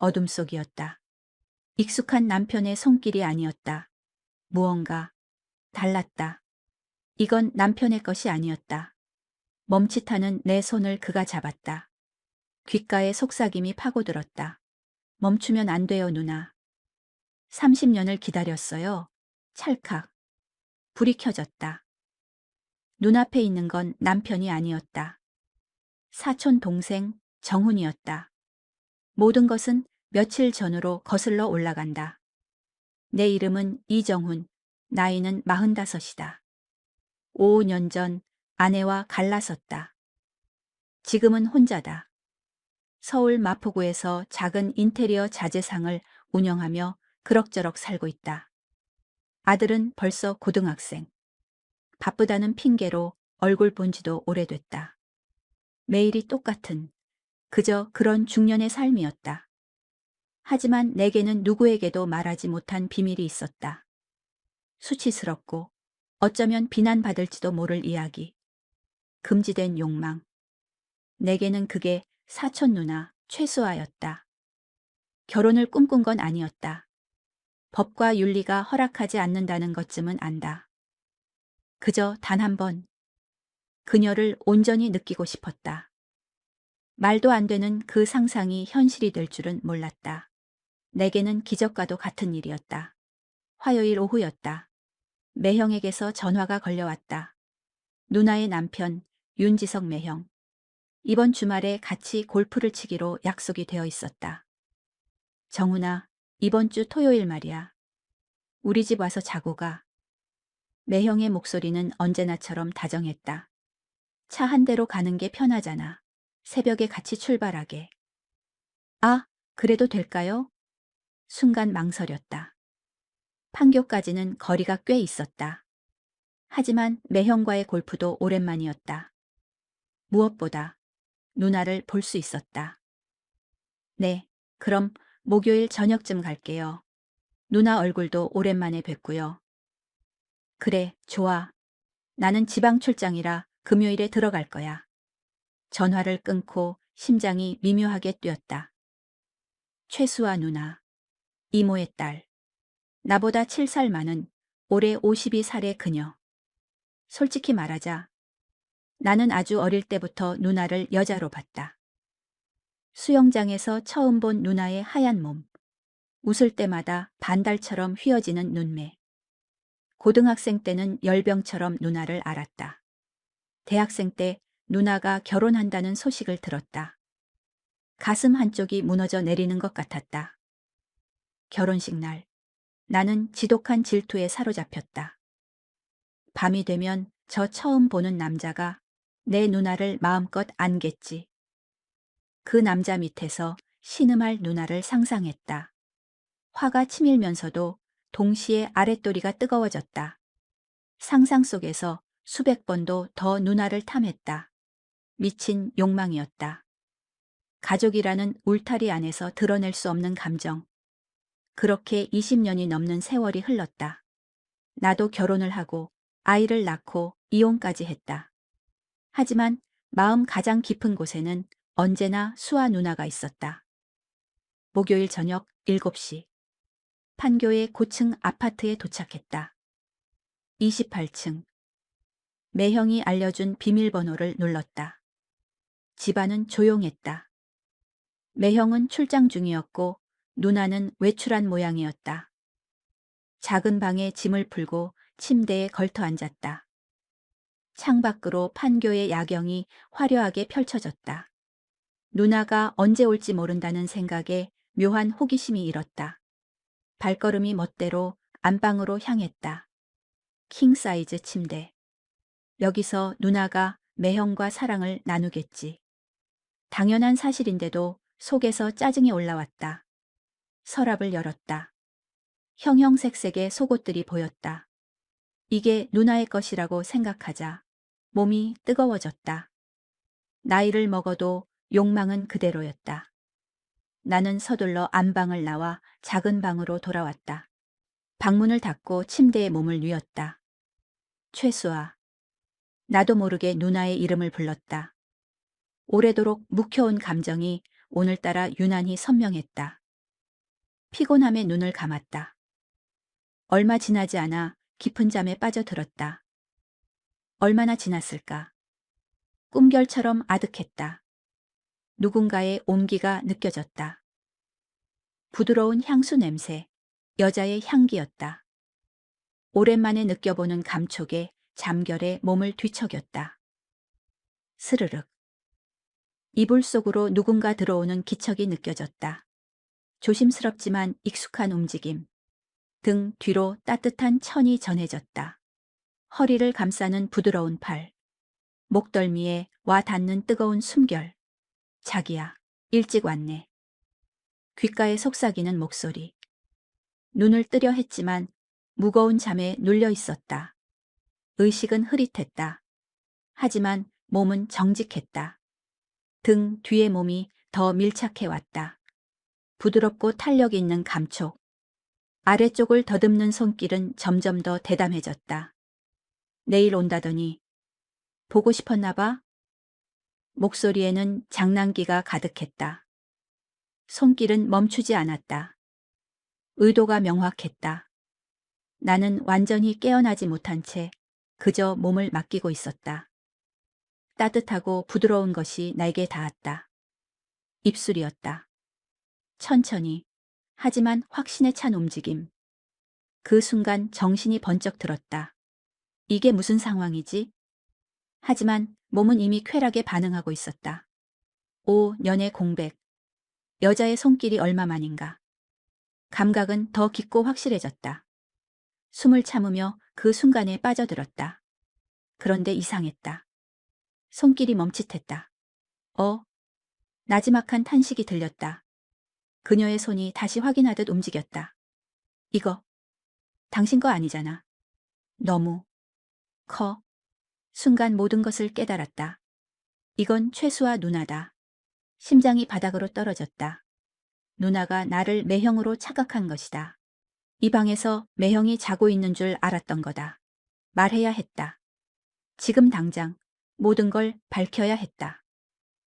어둠 속이었다. 익숙한 남편의 손길이 아니었다. 무언가 달랐다. 이건 남편의 것이 아니었다. 멈칫하는 내 손을 그가 잡았다. 귓가에 속삭임이 파고들었다. 멈추면 안 돼요, 누나. 30년을 기다렸어요. 찰칵. 불이 켜졌다. 눈앞에 있는 건 남편이 아니었다. 사촌 동생 정훈이었다. 모든 것은 며칠 전으로 거슬러 올라간다. 내 이름은 이정훈, 나이는 45이다. 5년 전 아내와 갈라섰다. 지금은 혼자다. 서울 마포구에서 작은 인테리어 자재상을 운영하며 그럭저럭 살고 있다. 아들은 벌써 고등학생. 바쁘다는 핑계로 얼굴 본 지도 오래됐다. 매일이 똑같은 그저 그런 중년의 삶이었다. 하지만 내게는 누구에게도 말하지 못한 비밀이 있었다. 수치스럽고 어쩌면 비난받을지도 모를 이야기. 금지된 욕망. 내게는 그게 사촌 누나 최수아였다. 결혼을 꿈꾼 건 아니었다. 법과 윤리가 허락하지 않는다는 것쯤은 안다. 그저 단 한 번 그녀를 온전히 느끼고 싶었다. 말도 안 되는 그 상상이 현실이 될 줄은 몰랐다. 내게는 기적과도 같은 일이었다. 화요일 오후였다. 매형에게서 전화가 걸려왔다. 누나의 남편 윤지석 매형. 이번 주말에 같이 골프를 치기로 약속이 되어 있었다. 정훈아, 이번 주 토요일 말이야. 우리 집 와서 자고 가. 매형의 목소리는 언제나처럼 다정했다. 차 한 대로 가는 게 편하잖아. 새벽에 같이 출발하게. 아, 그래도 될까요? 순간 망설였다. 판교까지는 거리가 꽤 있었다. 하지만 매형과의 골프도 오랜만이었다. 무엇보다 누나를 볼 수 있었다. 네, 그럼 목요일 저녁쯤 갈게요. 누나 얼굴도 오랜만에 뵙고요. 그래, 좋아. 나는 지방 출장이라 금요일에 들어갈 거야. 전화를 끊고 심장이 미묘하게 뛰었다. 최수아 누나, 이모의 딸. 나보다 7살 많은 올해 52살의 그녀. 솔직히 말하자 나는 아주 어릴 때부터 누나를 여자로 봤다. 수영장에서 처음 본 누나의 하얀 몸. 웃을 때마다 반달처럼 휘어지는 눈매. 고등학생 때는 열병처럼 누나를 알았다. 대학생 때 누나가 결혼한다는 소식을 들었다. 가슴 한쪽이 무너져 내리는 것 같았다. 결혼식 날, 나는 지독한 질투에 사로잡혔다. 밤이 되면 저 처음 보는 남자가 내 누나를 마음껏 안겠지. 그 남자 밑에서 신음할 누나를 상상했다. 화가 치밀면서도 동시에 아랫도리가 뜨거워졌다. 상상 속에서 수백 번도 더 누나를 탐했다. 미친 욕망이었다. 가족이라는 울타리 안에서 드러낼 수 없는 감정. 그렇게 20년이 넘는 세월이 흘렀다. 나도 결혼을 하고 아이를 낳고 이혼까지 했다. 하지만 마음 가장 깊은 곳에는 언제나 수아 누나가 있었다. 목요일 저녁 7시. 판교의 고층 아파트에 도착했다. 28층. 매형이 알려준 비밀번호를 눌렀다. 집안은 조용했다. 매형은 출장 중이었고 누나는 외출한 모양이었다. 작은 방에 짐을 풀고 침대에 걸터 앉았다. 창밖으로 판교의 야경이 화려하게 펼쳐졌다. 누나가 언제 올지 모른다는 생각에 묘한 호기심이 일었다. 발걸음이 멋대로 안방으로 향했다. 킹사이즈 침대. 여기서 누나가 매형과 사랑을 나누겠지. 당연한 사실인데도 속에서 짜증이 올라왔다. 서랍을 열었다. 형형색색의 속옷들이 보였다. 이게 누나의 것이라고 생각하자 몸이 뜨거워졌다. 나이를 먹어도 욕망은 그대로였다. 나는 서둘러 안방을 나와 작은 방으로 돌아왔다. 방문을 닫고 침대에 몸을 뉘었다. 최수아. 나도 모르게 누나의 이름을 불렀다. 오래도록 묵혀온 감정이 오늘따라 유난히 선명했다. 피곤함에 눈을 감았다. 얼마 지나지 않아 깊은 잠에 빠져들었다. 얼마나 지났을까? 꿈결처럼 아득했다. 누군가의 온기가 느껴졌다. 부드러운 향수 냄새, 여자의 향기였다. 오랜만에 느껴보는 감촉에 잠결에 몸을 뒤척였다. 스르륵. 이불 속으로 누군가 들어오는 기척이 느껴졌다. 조심스럽지만 익숙한 움직임. 등 뒤로 따뜻한 천이 전해졌다. 허리를 감싸는 부드러운 팔. 목덜미에 와 닿는 뜨거운 숨결. 자기야, 일찍 왔네. 귓가에 속삭이는 목소리. 눈을 뜨려 했지만 무거운 잠에 눌려 있었다. 의식은 흐릿했다. 하지만 몸은 정직했다. 등 뒤의 몸이 더 밀착해 왔다. 부드럽고 탄력 있는 감촉. 아래쪽을 더듬는 손길은 점점 더 대담해졌다. 내일 온다더니 보고 싶었나 봐? 목소리에는 장난기가 가득했다. 손길은 멈추지 않았다. 의도가 명확했다. 나는 완전히 깨어나지 못한 채 그저 몸을 맡기고 있었다. 따뜻하고 부드러운 것이 날개 닿았다. 입술이었다. 천천히, 하지만 확신에 찬 움직임. 그 순간 정신이 번쩍 들었다. 이게 무슨 상황이지? 하지만 몸은 이미 쾌락에 반응하고 있었다. 5년의 공백. 여자의 손길이 얼마만인가. 감각은 더 깊고 확실해졌다. 숨을 참으며 그 순간에 빠져들었다. 그런데 이상했다. 손길이 멈칫했다. 나지막한 탄식이 들렸다. 그녀의 손이 다시 확인하듯 움직였다. 이거 당신 거 아니잖아. 너무 커. 순간 모든 것을 깨달았다. 이건 최수와 누나다. 심장이 바닥으로 떨어졌다. 누나가 나를 매형으로 착각한 것이다. 이 방에서 매형이 자고 있는 줄 알았던 거다. 말해야 했다. 지금 당장 모든 걸 밝혀야 했다.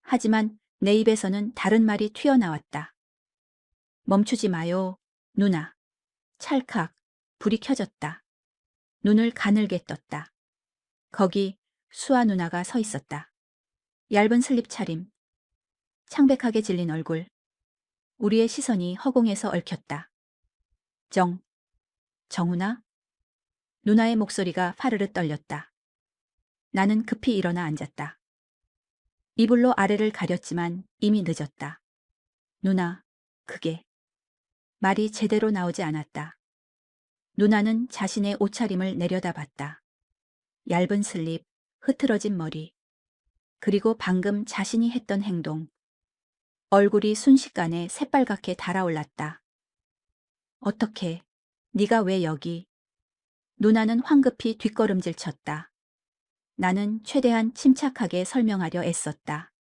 하지만 내 입에서는 다른 말이 튀어나왔다. 멈추지 마요, 누나. 찰칵, 불이 켜졌다. 눈을 가늘게 떴다. 거기 수아 누나가 서 있었다. 얇은 슬립 차림, 창백하게 질린 얼굴. 우리의 시선이 허공에서 얽혔다. 정훈아? 누나의 목소리가 파르르 떨렸다. 나는 급히 일어나 앉았다. 이불로 아래를 가렸지만 이미 늦었다. 누나, 그게. 말이 제대로 나오지 않았다. 누나는 자신의 옷차림을 내려다봤다. 얇은 슬립, 흐트러진 머리, 그리고 방금 자신이 했던 행동. 얼굴이 순식간에 새빨갛게 달아올랐다. 어떻게, 네가 왜 여기? 누나는 황급히 뒷걸음질 쳤다. 나는 최대한 침착하게 설명하려 애썼다.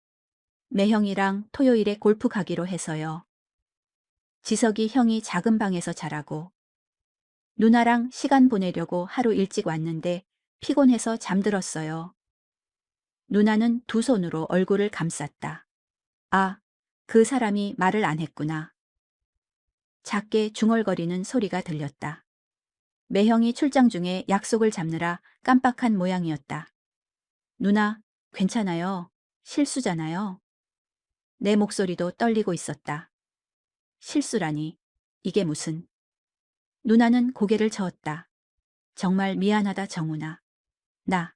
매형이랑 토요일에 골프 가기로 해서요. 지석이 형이 작은 방에서 자라고. 누나랑 시간 보내려고 하루 일찍 왔는데 피곤해서 잠들었어요. 누나는 두 손으로 얼굴을 감쌌다. 아, 그 사람이 말을 안 했구나. 작게 중얼거리는 소리가 들렸다. 매형이 출장 중에 약속을 잡느라 깜빡한 모양이었다. 누나, 괜찮아요. 실수잖아요. 내 목소리도 떨리고 있었다. 실수라니, 이게 무슨. 누나는 고개를 저었다. 정말 미안하다, 정훈아. 나.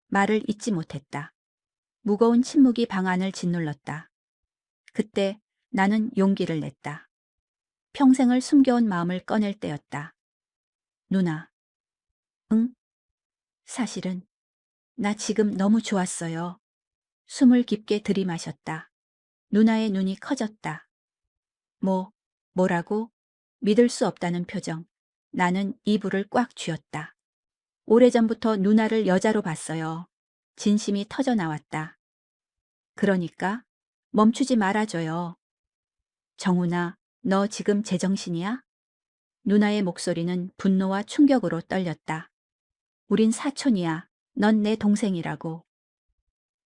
말을 잇지 못했다. 무거운 침묵이 방 안을 짓눌렀다. 그때 나는 용기를 냈다. 평생을 숨겨온 마음을 꺼낼 때였다. 누나. 응? 사실은 나 지금 너무 좋았어요. 숨을 깊게 들이마셨다. 누나의 눈이 커졌다. 뭐라고? 믿을 수 없다는 표정. 나는 이불을 꽉 쥐었다. 오래전부터 누나를 여자로 봤어요. 진심이 터져 나왔다. 그러니까 멈추지 말아줘요. 정훈아, 너 지금 제정신이야? 누나의 목소리는 분노와 충격으로 떨렸다. 우린 사촌이야. 넌 내 동생이라고.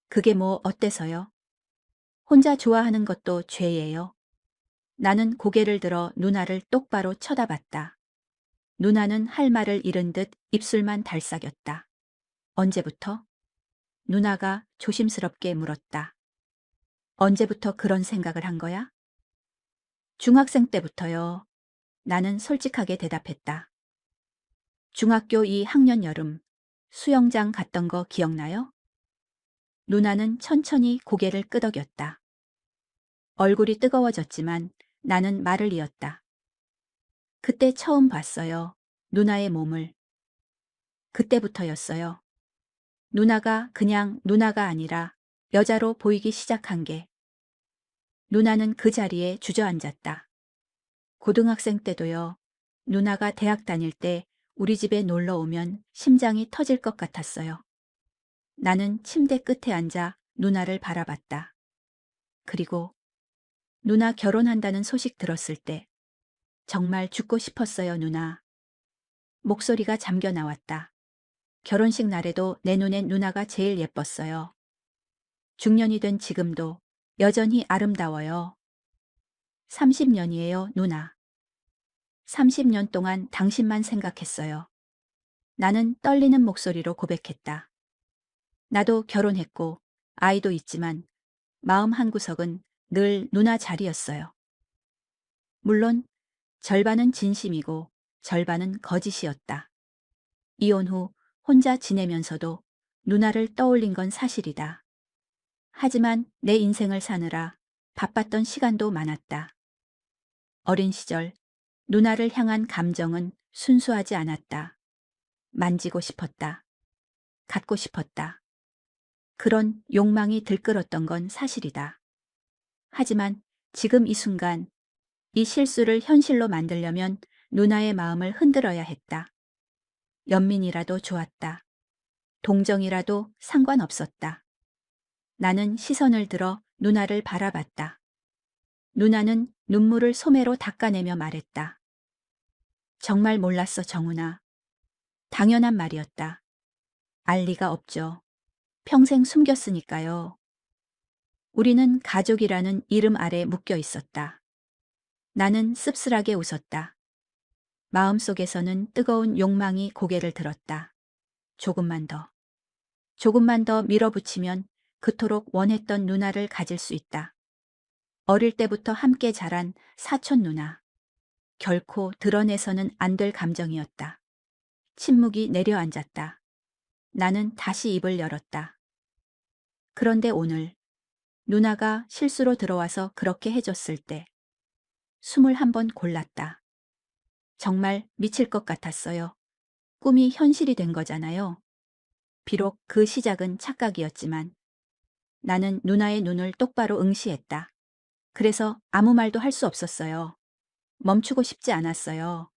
그게 뭐 어때서요? 혼자 좋아하는 것도 죄예요. 나는 고개를 들어 누나를 똑바로 쳐다봤다. 누나는 할 말을 잃은 듯 입술만 달싹였다. 언제부터? 누나가 조심스럽게 물었다. 언제부터 그런 생각을 한 거야? 중학생 때부터요. 나는 솔직하게 대답했다. 중학교 2학년 여름, 수영장 갔던 거 기억나요? 누나는 천천히 고개를 끄덕였다. 얼굴이 뜨거워졌지만 나는 말을 이었다. 그때 처음 봤어요. 누나의 몸을. 그때부터였어요. 누나가 그냥 누나가 아니라 여자로 보이기 시작한 게. 누나는 그 자리에 주저앉았다. 고등학생 때도요. 누나가 대학 다닐 때 우리 집에 놀러 오면 심장이 터질 것 같았어요. 나는 침대 끝에 앉아 누나를 바라봤다. 그리고 누나 결혼한다는 소식 들었을 때 정말 죽고 싶었어요, 누나. 목소리가 잠겨 나왔다. 결혼식 날에도 내 눈엔 누나가 제일 예뻤어요. 중년이 된 지금도 여전히 아름다워요. 30년이에요, 누나. 30년 동안 당신만 생각했어요. 나는 떨리는 목소리로 고백했다. 나도 결혼했고 아이도 있지만 마음 한구석은 늘 누나 자리였어요. 물론 절반은 진심이고 절반은 거짓이었다. 이혼 후 혼자 지내면서도 누나를 떠올린 건 사실이다. 하지만 내 인생을 사느라 바빴던 시간도 많았다. 어린 시절 누나를 향한 감정은 순수하지 않았다. 만지고 싶었다. 갖고 싶었다. 그런 욕망이 들끓었던 건 사실이다. 하지만 지금 이 순간 이 실수를 현실로 만들려면 누나의 마음을 흔들어야 했다. 연민이라도 좋았다. 동정이라도 상관없었다. 나는 시선을 들어 누나를 바라봤다. 누나는 눈물을 소매로 닦아내며 말했다. 정말 몰랐어, 정훈아. 당연한 말이었다. 알 리가 없죠. 평생 숨겼으니까요. 우리는 가족이라는 이름 아래 묶여 있었다. 나는 씁쓸하게 웃었다. 마음속에서는 뜨거운 욕망이 고개를 들었다. 조금만 더. 조금만 더 밀어붙이면 그토록 원했던 누나를 가질 수 있다. 어릴 때부터 함께 자란 사촌 누나. 결코 드러내서는 안 될 감정이었다. 침묵이 내려앉았다. 나는 다시 입을 열었다. 그런데 오늘 누나가 실수로 들어와서 그렇게 해줬을 때 숨을 한번 골랐다. 정말 미칠 것 같았어요. 꿈이 현실이 된 거잖아요. 비록 그 시작은 착각이었지만 나는 누나의 눈을 똑바로 응시했다. 그래서 아무 말도 할 수 없었어요. 멈추고 싶지 않았어요.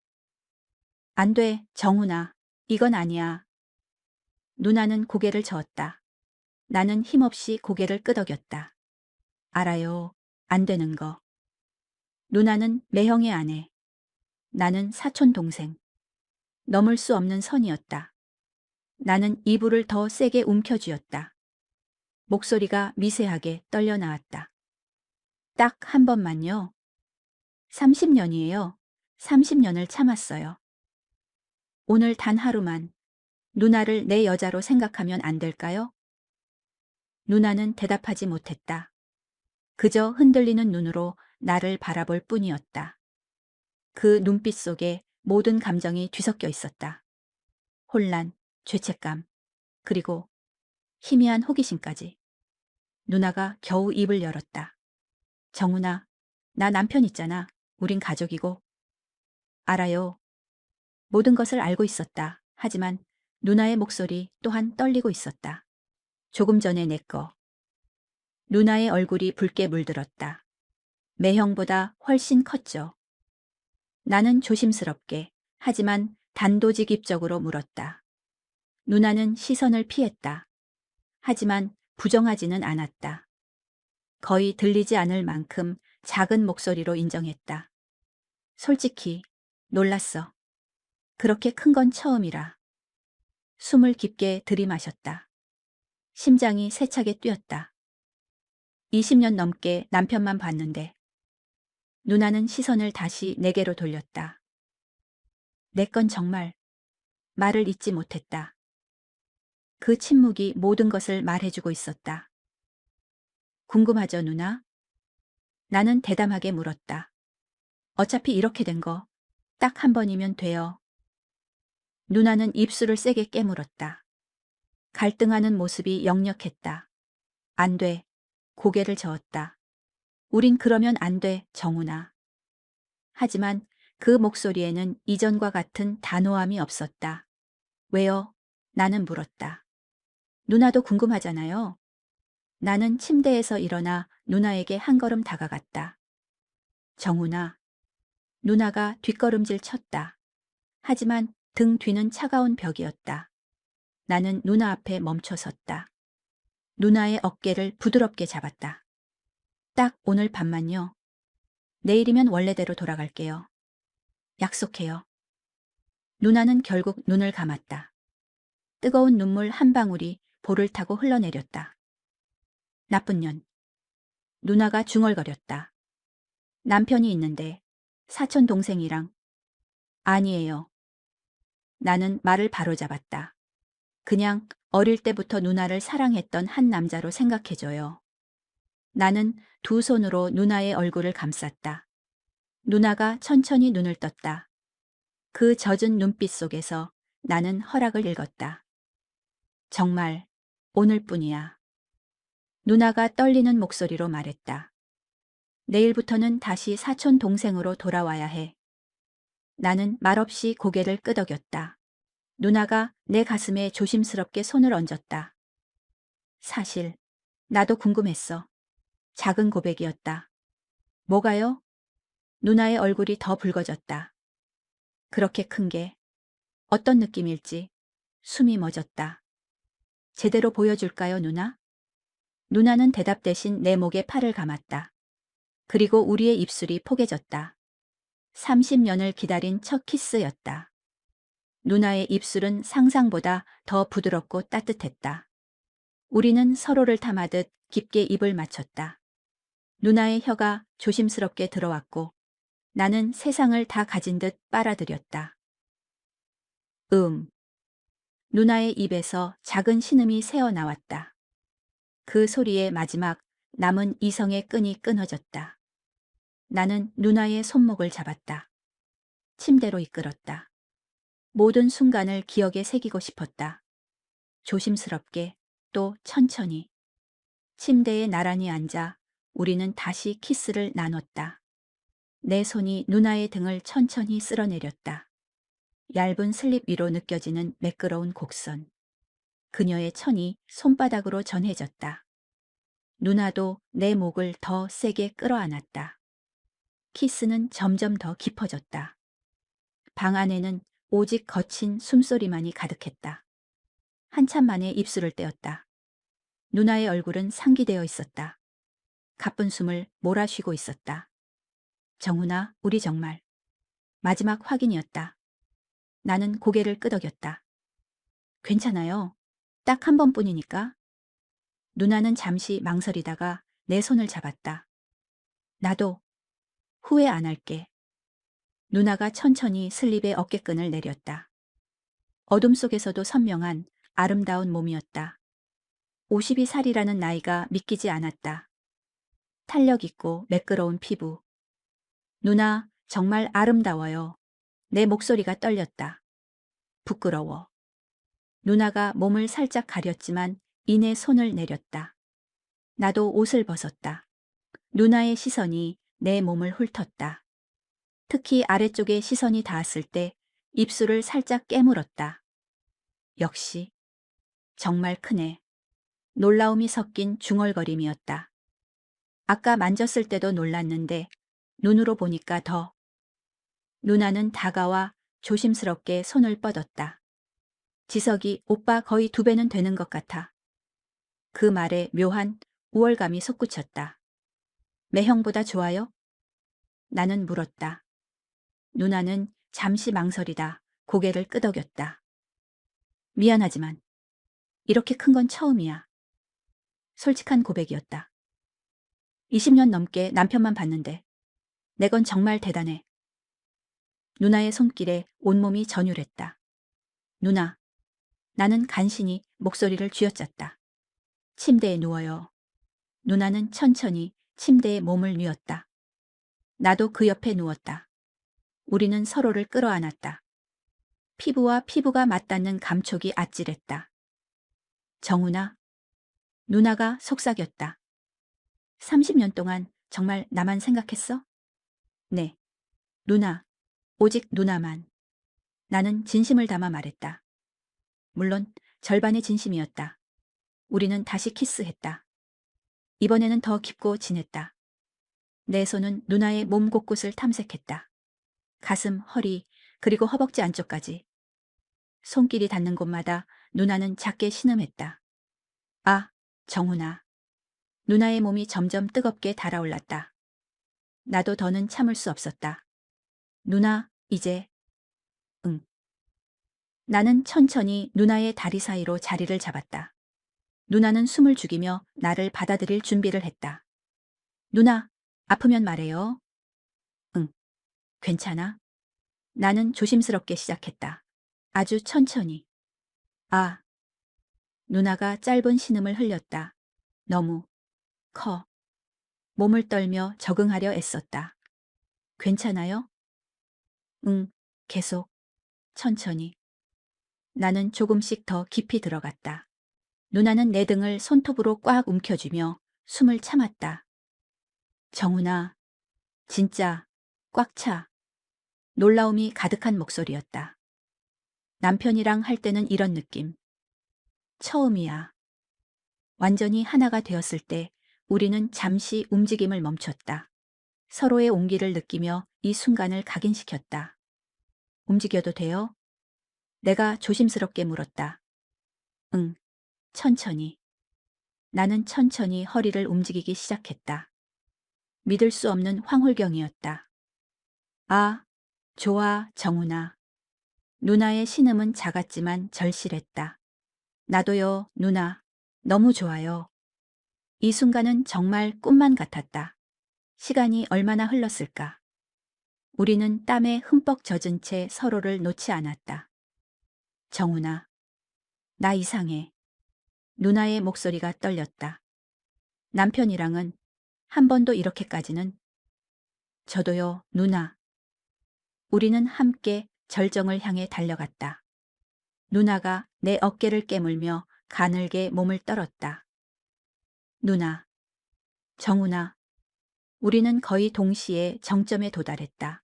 안 돼, 정훈아. 이건 아니야. 누나는 고개를 저었다. 나는 힘없이 고개를 끄덕였다. 알아요. 안 되는 거. 누나는 매형의 아내. 나는 사촌 동생. 넘을 수 없는 선이었다. 나는 이불을 더 세게 움켜쥐었다. 목소리가 미세하게 떨려 나왔다. 딱 한 번만요. 30년이에요. 30년을 참았어요. 오늘 단 하루만 누나를 내 여자로 생각하면 안 될까요? 누나는 대답하지 못했다. 그저 흔들리는 눈으로 나를 바라볼 뿐이었다. 그 눈빛 속에 모든 감정이 뒤섞여 있었다. 혼란, 죄책감, 그리고 희미한 호기심까지. 누나가 겨우 입을 열었다. 정훈아, 나 남편 있잖아. 우린 가족이고. 알아요. 모든 것을 알고 있었다. 하지만 누나의 목소리 또한 떨리고 있었다. 조금 전에 내 거. 누나의 얼굴이 붉게 물들었다. 매형보다 훨씬 컸죠. 나는 조심스럽게, 하지만 단도직입적으로 물었다. 누나는 시선을 피했다. 하지만 부정하지는 않았다. 거의 들리지 않을 만큼 작은 목소리로 인정했다. 솔직히 놀랐어. 그렇게 큰 건 처음이라. 숨을 깊게 들이마셨다. 심장이 세차게 뛰었다. 20년 넘게 남편만 봤는데 누나는 시선을 다시 내게로 돌렸다. 내 건 정말 말을 잇지 못했다. 그 침묵이 모든 것을 말해주고 있었다. 궁금하죠, 누나? 나는 대담하게 물었다. 어차피 이렇게 된 거 딱 한 번이면 돼요. 누나는 입술을 세게 깨물었다. 갈등하는 모습이 역력했다. 안 돼. 고개를 저었다. 우린 그러면 안 돼, 정훈아. 하지만 그 목소리에는 이전과 같은 단호함이 없었다. 왜요? 나는 물었다. 누나도 궁금하잖아요. 나는 침대에서 일어나 누나에게 한 걸음 다가갔다. 정훈아. 누나가 뒷걸음질 쳤다. 하지만 등 뒤는 차가운 벽이었다. 나는 누나 앞에 멈춰 섰다. 누나의 어깨를 부드럽게 잡았다. 딱 오늘 밤만요. 내일이면 원래대로 돌아갈게요. 약속해요. 누나는 결국 눈을 감았다. 뜨거운 눈물 한 방울이 볼을 타고 흘러내렸다. 나쁜 년. 누나가 중얼거렸다. 남편이 있는데 사촌 동생이랑. 아니에요. 나는 말을 바로잡았다. 그냥 어릴 때부터 누나를 사랑했던 한 남자로 생각해줘요. 나는 두 손으로 누나의 얼굴을 감쌌다. 누나가 천천히 눈을 떴다. 그 젖은 눈빛 속에서 나는 허락을 읽었다. 정말 오늘뿐이야. 누나가 떨리는 목소리로 말했다. 내일부터는 다시 사촌 동생으로 돌아와야 해. 나는 말없이 고개를 끄덕였다. 누나가 내 가슴에 조심스럽게 손을 얹었다. 사실 나도 궁금했어. 작은 고백이었다. 뭐가요? 누나의 얼굴이 더 붉어졌다. 그렇게 큰 게 어떤 느낌일지 숨이 멎었다. 제대로 보여줄까요, 누나? 누나는 대답 대신 내 목에 팔을 감았다. 그리고 우리의 입술이 포개졌다. 30년을 기다린 첫 키스였다. 누나의 입술은 상상보다 더 부드럽고 따뜻했다. 우리는 서로를 탐하듯 깊게 입을 맞췄다. 누나의 혀가 조심스럽게 들어왔고 나는 세상을 다 가진 듯 빨아들였다. 누나의 입에서 작은 신음이 새어나왔다. 그 소리의 마지막 남은 이성의 끈이 끊어졌다. 나는 누나의 손목을 잡았다. 침대로 이끌었다. 모든 순간을 기억에 새기고 싶었다. 조심스럽게 또 천천히. 침대에 나란히 앉아 우리는 다시 키스를 나눴다. 내 손이 누나의 등을 천천히 쓸어내렸다. 얇은 슬립 위로 느껴지는 매끄러운 곡선. 그녀의 천이 손바닥으로 전해졌다. 누나도 내 목을 더 세게 끌어안았다. 키스는 점점 더 깊어졌다. 방 안에는 오직 거친 숨소리만이 가득했다. 한참 만에 입술을 떼었다. 누나의 얼굴은 상기되어 있었다. 가쁜 숨을 몰아쉬고 있었다. 정훈아, 우리 정말. 마지막 확인이었다. 나는 고개를 끄덕였다. 괜찮아요. 딱 한 번뿐이니까. 누나는 잠시 망설이다가 내 손을 잡았다. 나도 후회 안 할게. 누나가 천천히 슬립의 어깨끈을 내렸다. 어둠 속에서도 선명한 아름다운 몸이었다. 52살이라는 나이가 믿기지 않았다. 탄력 있고 매끄러운 피부. 누나, 정말 아름다워요. 내 목소리가 떨렸다. 부끄러워. 누나가 몸을 살짝 가렸지만 이내 손을 내렸다. 나도 옷을 벗었다. 누나의 시선이 내 몸을 훑었다. 특히 아래쪽에 시선이 닿았을 때 입술을 살짝 깨물었다. 역시 정말 크네. 놀라움이 섞인 중얼거림이었다. 아까 만졌을 때도 놀랐는데 눈으로 보니까 더. 누나는 다가와 조심스럽게 손을 뻗었다. 지석이 오빠 거의 2배는 되는 것 같아. 그 말에 묘한 우월감이 솟구쳤다. 매형보다 좋아요? 나는 물었다. 누나는 잠시 망설이다 고개를 끄덕였다. 미안하지만 이렇게 큰 건 처음이야. 솔직한 고백이었다. 20년 넘게 남편만 봤는데 내건 정말 대단해. 누나의 손길에 온몸이 전율했다. 누나. 나는 간신히 목소리를 쥐어짰다. 침대에 누워요. 누나는 천천히 침대에 몸을 뉘었다. 나도 그 옆에 누웠다. 우리는 서로를 끌어안았다. 피부와 피부가 맞닿는 감촉이 아찔했다. 정훈아. 누나가 속삭였다. 30년 동안 정말 나만 생각했어? 네. 누나. 오직 누나만. 나는 진심을 담아 말했다. 물론 절반의 진심이었다. 우리는 다시 키스했다. 이번에는 더 깊고 진했다. 내 손은 누나의 몸 곳곳을 탐색했다. 가슴, 허리, 그리고 허벅지 안쪽까지. 손길이 닿는 곳마다 누나는 작게 신음했다. 아, 정훈아. 누나의 몸이 점점 뜨겁게 달아올랐다. 나도 더는 참을 수 없었다. 누나, 이제. 응. 나는 천천히 누나의 다리 사이로 자리를 잡았다. 누나는 숨을 죽이며 나를 받아들일 준비를 했다. 누나, 아프면 말해요. 응. 괜찮아? 나는 조심스럽게 시작했다. 아주 천천히. 아. 누나가 짧은 신음을 흘렸다. 너무 커. 몸을 떨며 적응하려 애썼다. 괜찮아요? 응. 계속. 천천히. 나는 조금씩 더 깊이 들어갔다. 누나는 내 등을 손톱으로 꽉 움켜쥐며 숨을 참았다. 정훈아. 진짜. 꽉 차. 놀라움이 가득한 목소리였다. 남편이랑 할 때는 이런 느낌. 처음이야. 완전히 하나가 되었을 때 우리는 잠시 움직임을 멈췄다. 서로의 온기를 느끼며 이 순간을 각인시켰다. 움직여도 돼요? 내가 조심스럽게 물었다. 응, 천천히. 나는 천천히 허리를 움직이기 시작했다. 믿을 수 없는 황홀경이었다. 아, 좋아, 정훈아. 누나의 신음은 작았지만 절실했다. 나도요, 누나. 너무 좋아요. 이 순간은 정말 꿈만 같았다. 시간이 얼마나 흘렀을까? 우리는 땀에 흠뻑 젖은 채 서로를 놓지 않았다. 정훈아. 나 이상해. 누나의 목소리가 떨렸다. 남편이랑은 한 번도 이렇게까지는. 저도요, 누나. 우리는 함께 절정을 향해 달려갔다. 누나가 내 어깨를 깨물며 가늘게 몸을 떨었다. 누나. 정훈아. 우리는 거의 동시에 정점에 도달했다.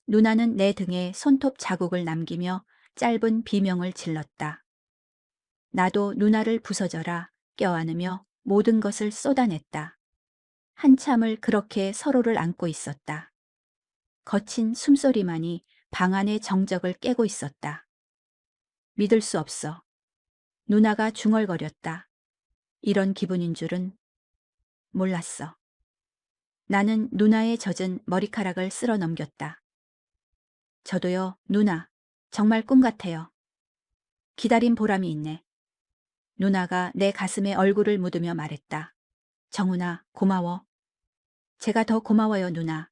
누나는 내 등에 손톱 자국을 남기며 짧은 비명을 질렀다. 나도 누나를 부서져라 껴안으며 모든 것을 쏟아냈다. 한참을 그렇게 서로를 안고 있었다. 거친 숨소리만이 방 안의 정적을 깨고 있었다. 믿을 수 없어. 누나가 중얼거렸다. 이런 기분인 줄은 몰랐어. 나는 누나의 젖은 머리카락을 쓸어 넘겼다. 저도요, 누나. 정말 꿈 같아요. 기다린 보람이 있네. 누나가 내 가슴에 얼굴을 묻으며 말했다. 정훈아, 고마워. 제가 더 고마워요, 누나.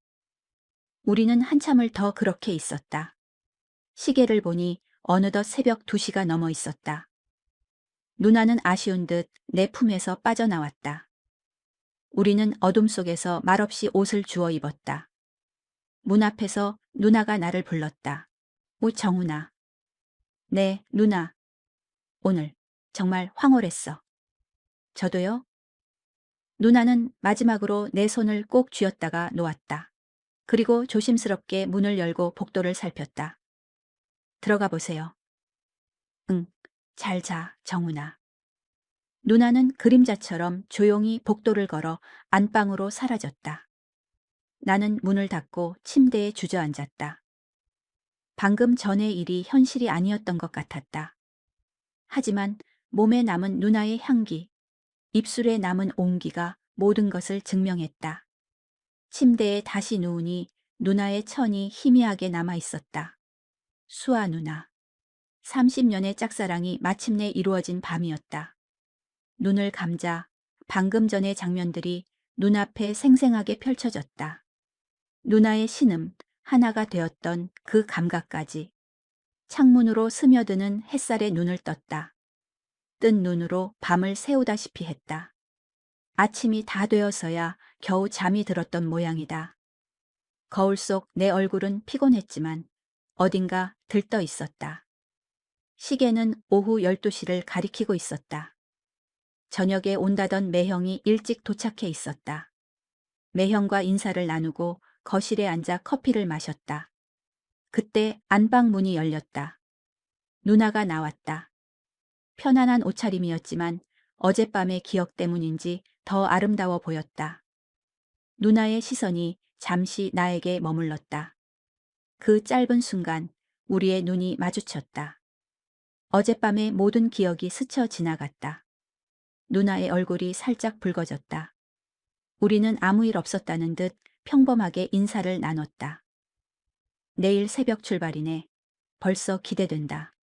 우리는 한참을 더 그렇게 있었다. 시계를 보니 어느덧 새벽 2시가 넘어 있었다. 누나는 아쉬운 듯 내 품에서 빠져나왔다. 우리는 어둠 속에서 말없이 옷을 주워 입었다. 문 앞에서 누나가 나를 불렀다. 오, 정훈아. 네, 누나. 오늘 정말 황홀했어. 저도요? 누나는 마지막으로 내 손을 꼭 쥐었다가 놓았다. 그리고 조심스럽게 문을 열고 복도를 살폈다. 들어가 보세요. 응, 잘 자, 정훈아. 누나는 그림자처럼 조용히 복도를 걸어 안방으로 사라졌다. 나는 문을 닫고 침대에 주저앉았다. 방금 전의 일이 현실이 아니었던 것 같았다. 하지만 몸에 남은 누나의 향기, 입술에 남은 온기가 모든 것을 증명했다. 침대에 다시 누우니 누나의 천이 희미하게 남아 있었다. 수아 누나. 30년의 짝사랑이 마침내 이루어진 밤이었다. 눈을 감자 방금 전의 장면들이 눈앞에 생생하게 펼쳐졌다. 누나의 신음 하나가 되었던 그 감각까지. 창문으로 스며드는 햇살에 눈을 떴다. 뜬 눈으로 밤을 새우다시피 했다. 아침이 다 되어서야 겨우 잠이 들었던 모양이다. 거울 속 내 얼굴은 피곤했지만 어딘가 들떠 있었다. 시계는 오후 12시를 가리키고 있었다. 저녁에 온다던 매형이 일찍 도착해 있었다. 매형과 인사를 나누고 거실에 앉아 커피를 마셨다. 그때 안방 문이 열렸다. 누나가 나왔다. 편안한 옷차림이었지만 어젯밤의 기억 때문인지 더 아름다워 보였다. 누나의 시선이 잠시 나에게 머물렀다. 그 짧은 순간 우리의 눈이 마주쳤다. 어젯밤의 모든 기억이 스쳐 지나갔다. 누나의 얼굴이 살짝 붉어졌다. 우리는 아무 일 없었다는 듯 평범하게 인사를 나눴다. 내일 새벽 출발이네. 벌써 기대된다.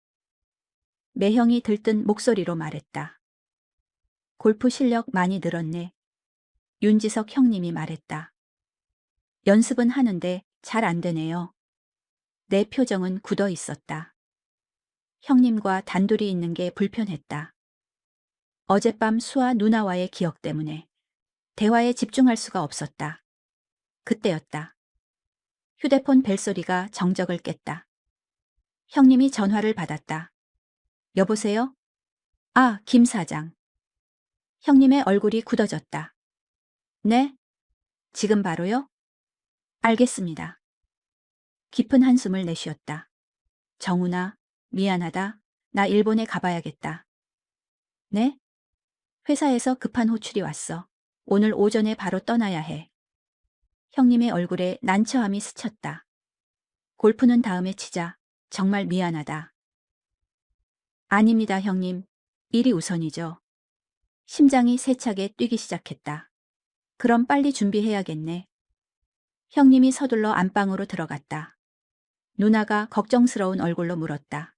매형이 들뜬 목소리로 말했다. 골프 실력 많이 늘었네. 윤지석 형님이 말했다. 연습은 하는데 잘 안 되네요. 내 표정은 굳어 있었다. 형님과 단둘이 있는 게 불편했다. 어젯밤 수아 누나와의 기억 때문에 대화에 집중할 수가 없었다. 그때였다. 휴대폰 벨소리가 정적을 깼다. 형님이 전화를 받았다. 여보세요? 아, 김 사장. 형님의 얼굴이 굳어졌다. 네? 지금 바로요? 알겠습니다. 깊은 한숨을 내쉬었다. 정훈아, 미안하다. 나 일본에 가봐야겠다. 네? 회사에서 급한 호출이 왔어. 오늘 오전에 바로 떠나야 해. 형님의 얼굴에 난처함이 스쳤다. 골프는 다음에 치자. 정말 미안하다. 아닙니다, 형님. 일이 우선이죠. 심장이 세차게 뛰기 시작했다. 그럼 빨리 준비해야겠네. 형님이 서둘러 안방으로 들어갔다. 누나가 걱정스러운 얼굴로 물었다.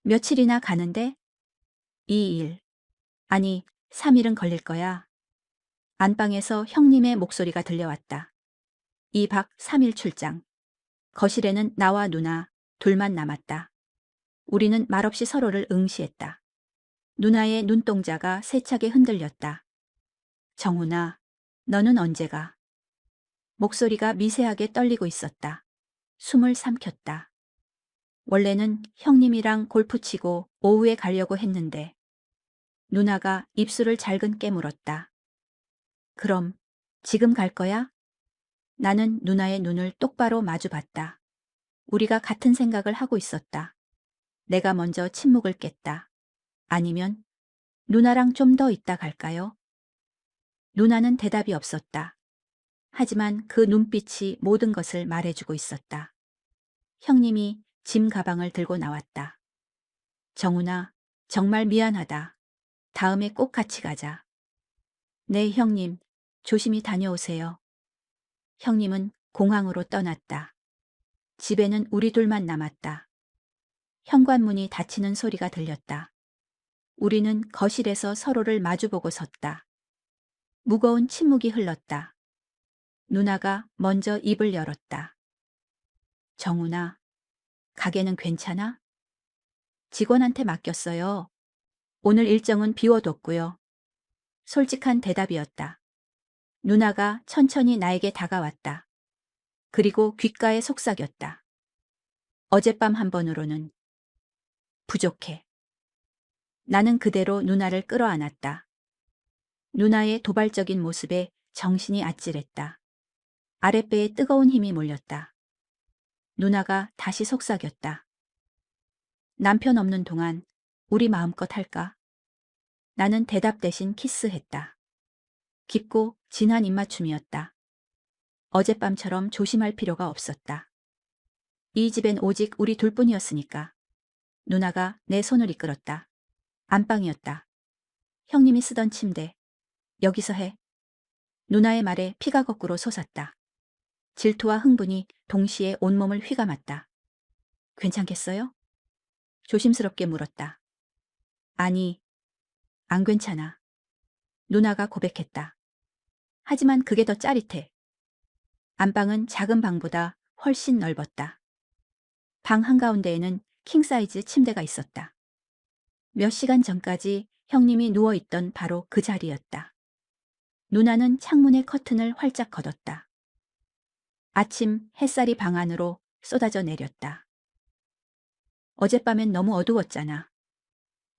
며칠이나 가는데? 2일. 아니, 3일은 걸릴 거야. 안방에서 형님의 목소리가 들려왔다. 2박 3일 출장. 거실에는 나와 누나 둘만 남았다. 우리는 말없이 서로를 응시했다. 누나의 눈동자가 세차게 흔들렸다. 정훈아, 너는 언제 가? 목소리가 미세하게 떨리고 있었다. 숨을 삼켰다. 원래는 형님이랑 골프 치고 오후에 가려고 했는데 누나가 입술을 잘근 깨물었다. 그럼 지금 갈 거야? 나는 누나의 눈을 똑바로 마주 봤다. 우리가 같은 생각을 하고 있었다. 내가 먼저 침묵을 깼다. 아니면 누나랑 좀 더 있다 갈까요? 누나는 대답이 없었다. 하지만 그 눈빛이 모든 것을 말해주고 있었다. 형님이 짐 가방을 들고 나왔다. 정훈아, 정말 미안하다. 다음에 꼭 같이 가자. 네, 형님. 조심히 다녀오세요. 형님은 공항으로 떠났다. 집에는 우리 둘만 남았다. 현관문이 닫히는 소리가 들렸다. 우리는 거실에서 서로를 마주보고 섰다. 무거운 침묵이 흘렀다. 누나가 먼저 입을 열었다. 정훈아, 가게는 괜찮아? 직원한테 맡겼어요. 오늘 일정은 비워뒀고요. 솔직한 대답이었다. 누나가 천천히 나에게 다가왔다. 그리고 귓가에 속삭였다. 어젯밤 한 번으로는 부족해. 나는 그대로 누나를 끌어안았다. 누나의 도발적인 모습에 정신이 아찔했다. 아랫배에 뜨거운 힘이 몰렸다. 누나가 다시 속삭였다. 남편 없는 동안 우리 마음껏 할까? 나는 대답 대신 키스했다. 깊고 진한 입맞춤이었다. 어젯밤처럼 조심할 필요가 없었다. 이 집엔 오직 우리 둘뿐이었으니까. 누나가 내 손을 이끌었다. 안방이었다. 형님이 쓰던 침대. 여기서 해. 누나의 말에 피가 거꾸로 솟았다. 질투와 흥분이 동시에 온몸을 휘감았다. 괜찮겠어요? 조심스럽게 물었다. 아니, 안 괜찮아. 누나가 고백했다. 하지만 그게 더 짜릿해. 안방은 작은 방보다 훨씬 넓었다. 방 한가운데에는 킹사이즈 침대가 있었다. 몇 시간 전까지 형님이 누워있던 바로 그 자리였다. 누나는 창문의 커튼을 활짝 걷었다. 아침 햇살이 방 안으로 쏟아져 내렸다. 어젯밤엔 너무 어두웠잖아.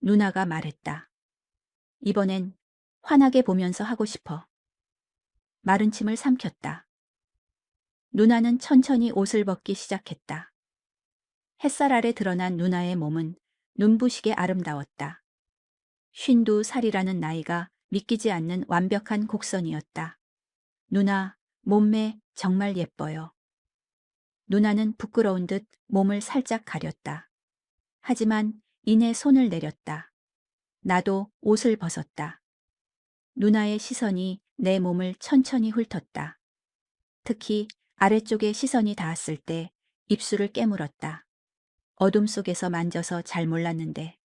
누나가 말했다. 이번엔 환하게 보면서 하고 싶어. 마른 침을 삼켰다. 누나는 천천히 옷을 벗기 시작했다. 햇살 아래 드러난 누나의 몸은 눈부시게 아름다웠다. 52살이라는 나이가 믿기지 않는 완벽한 곡선이었다. 누나, 몸매 정말 예뻐요. 누나는 부끄러운 듯 몸을 살짝 가렸다. 하지만 이내 손을 내렸다. 나도 옷을 벗었다. 누나의 시선이 내 몸을 천천히 훑었다. 특히 아래쪽에 시선이 닿았을 때 입술을 깨물었다. 어둠 속에서 만져서 잘 몰랐는데.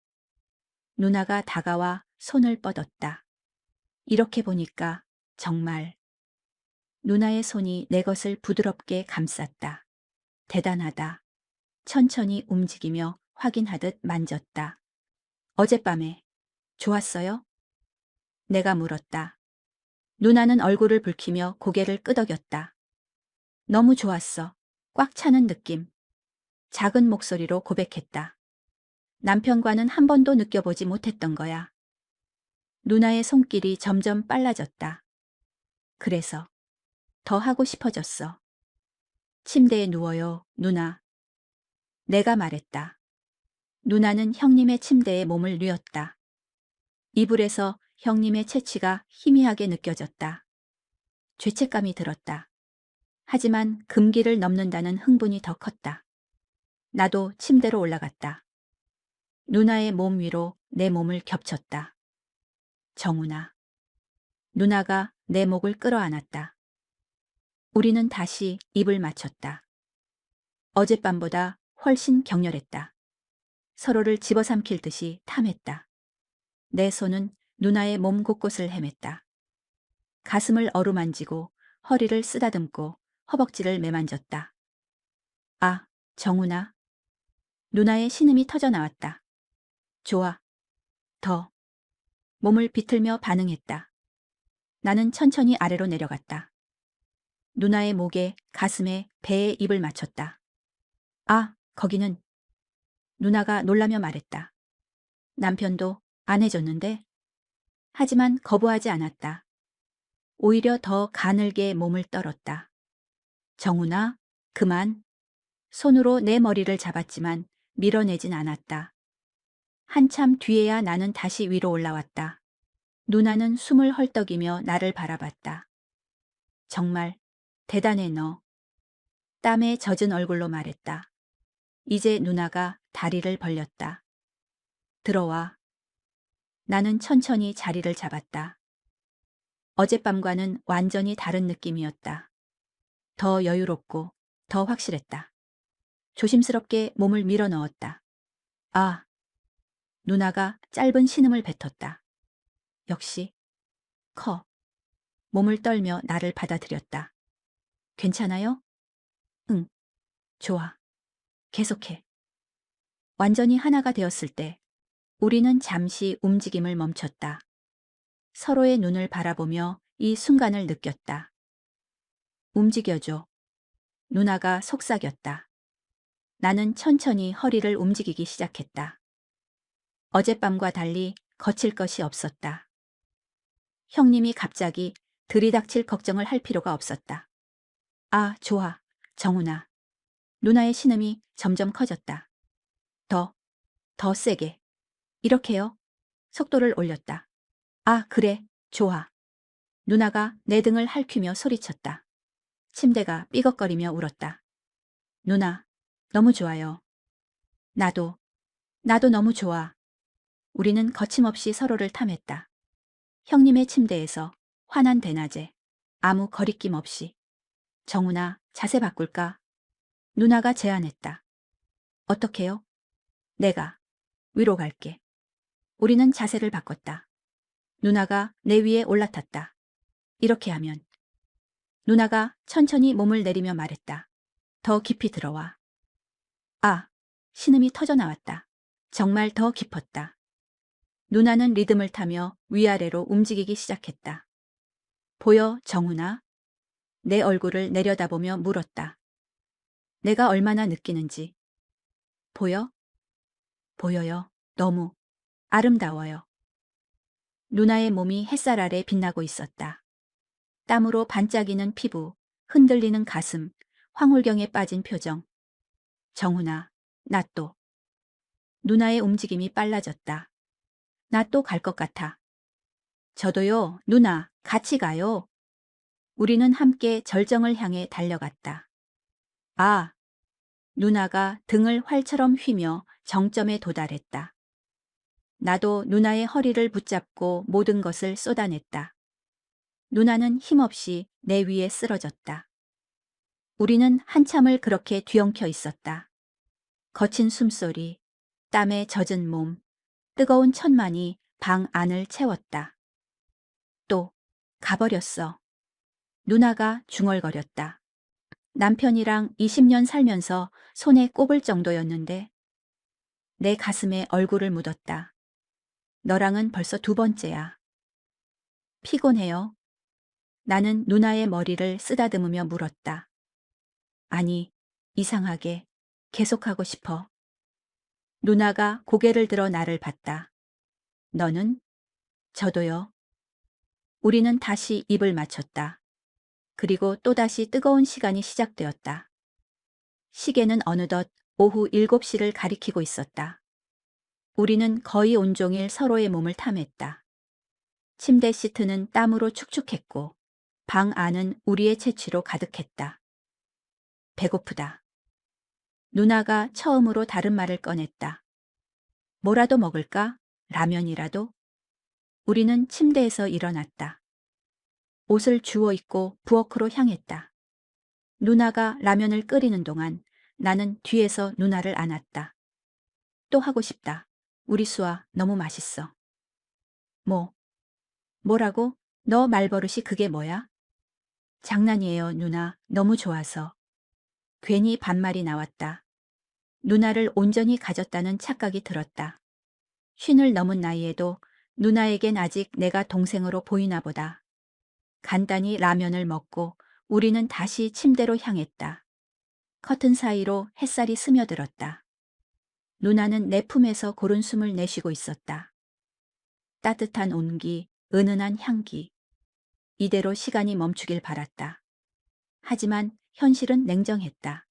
누나가 다가와 손을 뻗었다. 이렇게 보니까 정말. 누나의 손이 내 것을 부드럽게 감쌌다. 대단하다. 천천히 움직이며 확인하듯 만졌다. 어젯밤에 좋았어요? 내가 물었다. 누나는 얼굴을 붉히며 고개를 끄덕였다. 너무 좋았어. 꽉 차는 느낌. 작은 목소리로 고백했다. 남편과는 한 번도 느껴보지 못했던 거야. 누나의 손길이 점점 빨라졌다. 그래서 더 하고 싶어졌어. 침대에 누워요, 누나. 내가 말했다. 누나는 형님의 침대에 몸을 뉘었다. 이불에서 형님의 체취가 희미하게 느껴졌다. 죄책감이 들었다. 하지만 금기를 넘는다는 흥분이 더 컸다. 나도 침대로 올라갔다. 누나의 몸 위로 내 몸을 겹쳤다. 정훈아. 누나가 내 목을 끌어안았다. 우리는 다시 입을 맞췄다. 어젯밤보다 훨씬 격렬했다. 서로를 집어삼킬 듯이 탐했다. 내 손은 누나의 몸 곳곳을 헤맸다. 가슴을 어루만지고 허리를 쓰다듬고 허벅지를 매만졌다. 아, 정훈아. 누나의 신음이 터져 나왔다. 좋아. 더. 몸을 비틀며 반응했다. 나는 천천히 아래로 내려갔다. 누나의 목에, 가슴에, 배에 입을 맞췄다. 아, 거기는. 누나가 놀라며 말했다. 남편도 안 해줬는데? 하지만 거부하지 않았다. 오히려 더 가늘게 몸을 떨었다. 정훈아, 그만. 손으로 내 머리를 잡았지만 밀어내진 않았다. 한참 뒤에야 나는 다시 위로 올라왔다. 누나는 숨을 헐떡이며 나를 바라봤다. 정말 대단해 너. 땀에 젖은 얼굴로 말했다. 이제 누나가 다리를 벌렸다. 들어와. 나는 천천히 자리를 잡았다. 어젯밤과는 완전히 다른 느낌이었다. 더 여유롭고 더 확실했다. 조심스럽게 몸을 밀어 넣었다. 아. 누나가 짧은 신음을 뱉었다. 역시 커. 몸을 떨며 나를 받아들였다. 괜찮아요? 응. 좋아. 계속해. 완전히 하나가 되었을 때 우리는 잠시 움직임을 멈췄다. 서로의 눈을 바라보며 이 순간을 느꼈다. 움직여줘. 누나가 속삭였다. 나는 천천히 허리를 움직이기 시작했다. 어젯밤과 달리 거칠 것이 없었다. 형님이 갑자기 들이닥칠 걱정을 할 필요가 없었다. 아, 좋아. 정훈아. 누나의 신음이 점점 커졌다. 더, 더 세게. 이렇게요. 속도를 올렸다. 아, 그래. 좋아. 누나가 내 등을 핥히며 소리쳤다. 침대가 삐걱거리며 울었다. 누나, 너무 좋아요. 나도 너무 좋아. 우리는 거침없이 서로를 탐했다. 형님의 침대에서 환한 대낮에 아무 거리낌 없이. 정훈아, 자세 바꿀까? 누나가 제안했다. 어떻게요? 내가 위로 갈게. 우리는 자세를 바꿨다. 누나가 내 위에 올라탔다. 이렇게 하면 누나가 천천히 몸을 내리며 말했다. 더 깊이 들어와. 아, 신음이 터져 나왔다. 정말 더 깊었다. 누나는 리듬을 타며 위아래로 움직이기 시작했다. 보여, 정훈아? 내 얼굴을 내려다보며 물었다. 내가 얼마나 느끼는지. 보여? 보여요. 너무 아름다워요. 누나의 몸이 햇살 아래 빛나고 있었다. 땀으로 반짝이는 피부, 흔들리는 가슴, 황홀경에 빠진 표정. 정훈아, 나 또. 누나의 움직임이 빨라졌다. 나 또 갈 것 같아. 저도요, 누나, 같이 가요. 우리는 함께 절정을 향해 달려갔다. 아, 누나가 등을 활처럼 휘며 정점에 도달했다. 나도 누나의 허리를 붙잡고 모든 것을 쏟아냈다. 누나는 힘없이 내 위에 쓰러졌다. 우리는 한참을 그렇게 뒤엉켜 있었다. 거친 숨소리, 땀에 젖은 몸, 뜨거운 천만이 방 안을 채웠다. 또 가버렸어. 누나가 중얼거렸다. 남편이랑 20년 살면서 손에 꼽을 정도였는데 내 가슴에 얼굴을 묻었다. 너랑은 벌써 두 번째야. 피곤해요. 나는 누나의 머리를 쓰다듬으며 물었다. 아니, 이상하게 계속하고 싶어. 누나가 고개를 들어 나를 봤다. 너는? 저도요. 우리는 다시 입을 맞췄다. 그리고 또다시 뜨거운 시간이 시작되었다. 시계는 어느덧 오후 7시를 가리키고 있었다. 우리는 거의 온종일 서로의 몸을 탐했다. 침대 시트는 땀으로 축축했고 방 안은 우리의 채취로 가득했다. 배고프다. 누나가 처음으로 다른 말을 꺼냈다. 뭐라도 먹을까? 라면이라도? 우리는 침대에서 일어났다. 옷을 주워 입고 부엌으로 향했다. 누나가 라면을 끓이는 동안 나는 뒤에서 누나를 안았다. 또 하고 싶다. 우리 수아 너무 맛있어. 뭐라고? 너 말버릇이 그게 뭐야? 장난이에요, 누나. 너무 좋아서. 괜히 반말이 나왔다. 누나를 온전히 가졌다는 착각이 들었다. 50을 넘은 나이에도 누나에겐 아직 내가 동생으로 보이나 보다. 간단히 라면을 먹고 우리는 다시 침대로 향했다. 커튼 사이로 햇살이 스며들었다. 누나는 내 품에서 고른 숨을 내쉬고 있었다. 따뜻한 온기, 은은한 향기. 이대로 시간이 멈추길 바랐다. 하지만 현실은 냉정했다.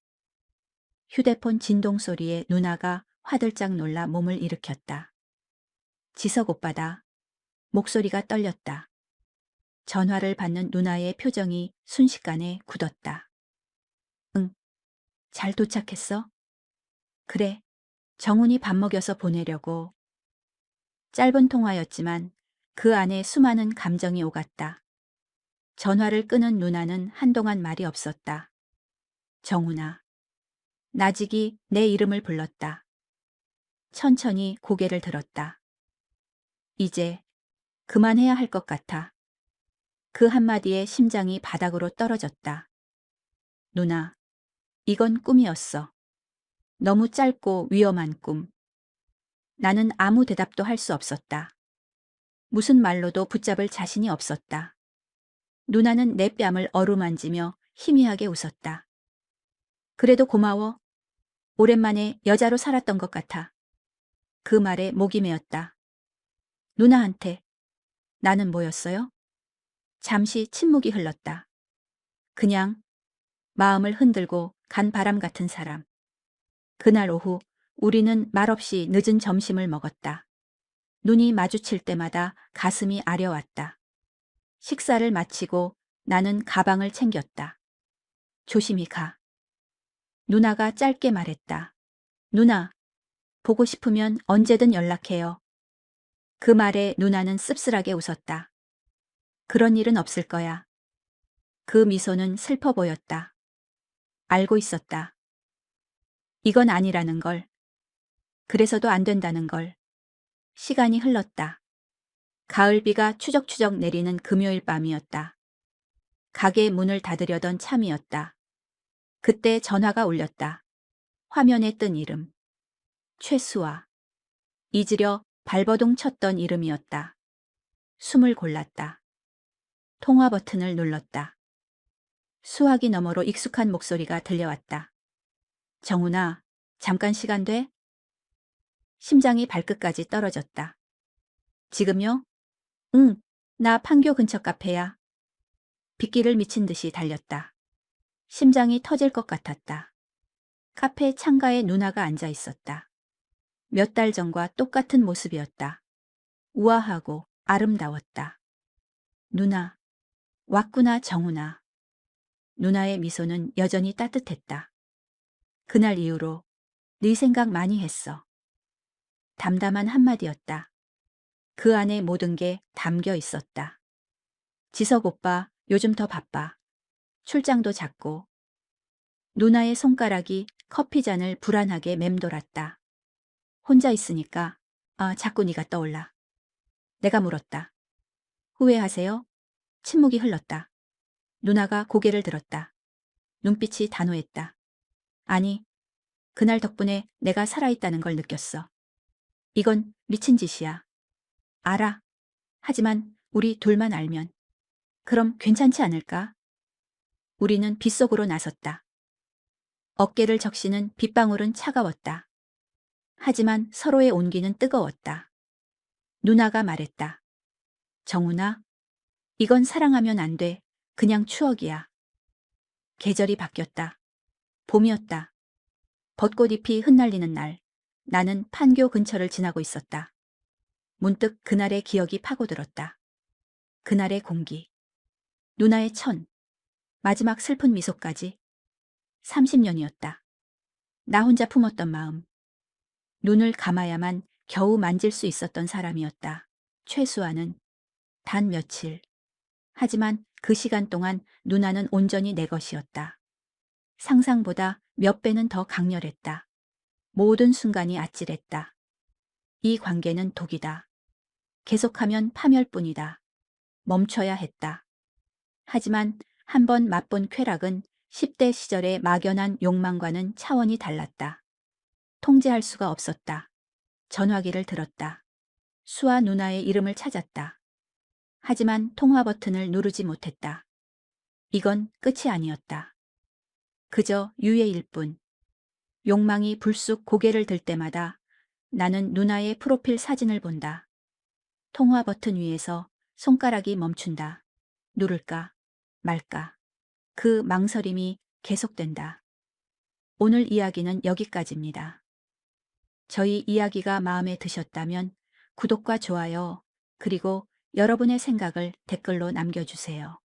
휴대폰 진동 소리에 누나가 화들짝 놀라 몸을 일으켰다. 지석 오빠다. 목소리가 떨렸다. 전화를 받는 누나의 표정이 순식간에 굳었다. 응, 잘 도착했어? 그래, 정훈이 밥 먹여서 보내려고. 짧은 통화였지만 그 안에 수많은 감정이 오갔다. 전화를 끄는 누나는 한동안 말이 없었다. 정훈아. 나직이 내 이름을 불렀다. 천천히 고개를 들었다. 이제 그만해야 할 것 같아. 그 한마디에 심장이 바닥으로 떨어졌다. 누나, 이건 꿈이었어. 너무 짧고 위험한 꿈. 나는 아무 대답도 할 수 없었다. 무슨 말로도 붙잡을 자신이 없었다. 누나는 내 뺨을 어루만지며 희미하게 웃었다. 그래도 고마워. 오랜만에 여자로 살았던 것 같아. 그 말에 목이 메었다. 누나한테 나는 뭐였어요? 잠시 침묵이 흘렀다. 그냥 마음을 흔들고 간 바람 같은 사람. 그날 오후 우리는 말없이 늦은 점심을 먹었다. 눈이 마주칠 때마다 가슴이 아려왔다. 식사를 마치고 나는 가방을 챙겼다. 조심히 가. 누나가 짧게 말했다. 누나, 보고 싶으면 언제든 연락해요. 그 말에 누나는 씁쓸하게 웃었다. 그런 일은 없을 거야. 그 미소는 슬퍼 보였다. 알고 있었다. 이건 아니라는 걸. 그래서도 안 된다는 걸. 시간이 흘렀다. 가을비가 추적추적 내리는 금요일 밤이었다. 가게 문을 닫으려던 참이었다. 그때 전화가 울렸다. 화면에 뜬 이름. 최수아. 잊으려 발버둥 쳤던 이름이었다. 숨을 골랐다. 통화 버튼을 눌렀다. 수화기 너머로 익숙한 목소리가 들려왔다. 정훈아, 잠깐 시간 돼? 심장이 발끝까지 떨어졌다. 지금요? 응, 나 판교 근처 카페야. 빗길을 미친 듯이 달렸다. 심장이 터질 것 같았다. 카페 창가에 누나가 앉아 있었다. 몇 달 전과 똑같은 모습이었다. 우아하고 아름다웠다. 누나, 왔구나 정훈아. 누나의 미소는 여전히 따뜻했다. 그날 이후로 네 생각 많이 했어. 담담한 한마디였다. 그 안에 모든 게 담겨 있었다. 지석 오빠, 요즘 더 바빠. 출장도 잦고. 누나의 손가락이 커피잔을 불안하게 맴돌았다. 혼자 있으니까 자꾸 네가 떠올라. 내가 물었다. 후회하세요? 침묵이 흘렀다. 누나가 고개를 들었다. 눈빛이 단호했다. 아니, 그날 덕분에 내가 살아있다는 걸 느꼈어. 이건 미친 짓이야. 알아. 하지만 우리 둘만 알면. 그럼 괜찮지 않을까? 우리는 빗속으로 나섰다. 어깨를 적시는 빗방울은 차가웠다. 하지만 서로의 온기는 뜨거웠다. 누나가 말했다. 정훈아, 이건 사랑하면 안 돼. 그냥 추억이야. 계절이 바뀌었다. 봄이었다. 벚꽃잎이 흩날리는 날, 나는 판교 근처를 지나고 있었다. 문득 그날의 기억이 파고들었다. 그날의 공기, 누나의 천, 마지막 슬픈 미소까지. 30년이었다. 나 혼자 품었던 마음. 눈을 감아야만 겨우 만질 수 있었던 사람이었다. 최수아는 단 며칠. 하지만 그 시간 동안 누나는 온전히 내 것이었다. 상상보다 몇 배는 더 강렬했다. 모든 순간이 아찔했다. 이 관계는 독이다. 계속하면 파멸뿐이다. 멈춰야 했다. 하지만 한 번 맛본 쾌락은 10대 시절의 막연한 욕망과는 차원이 달랐다. 통제할 수가 없었다. 전화기를 들었다. 수아 누나의 이름을 찾았다. 하지만 통화 버튼을 누르지 못했다. 이건 끝이 아니었다. 그저 유예일 뿐. 욕망이 불쑥 고개를 들 때마다 나는 누나의 프로필 사진을 본다. 통화 버튼 위에서 손가락이 멈춘다. 누를까 말까. 그 망설임이 계속된다. 오늘 이야기는 여기까지입니다. 저희 이야기가 마음에 드셨다면 구독과 좋아요, 그리고 여러분의 생각을 댓글로 남겨주세요.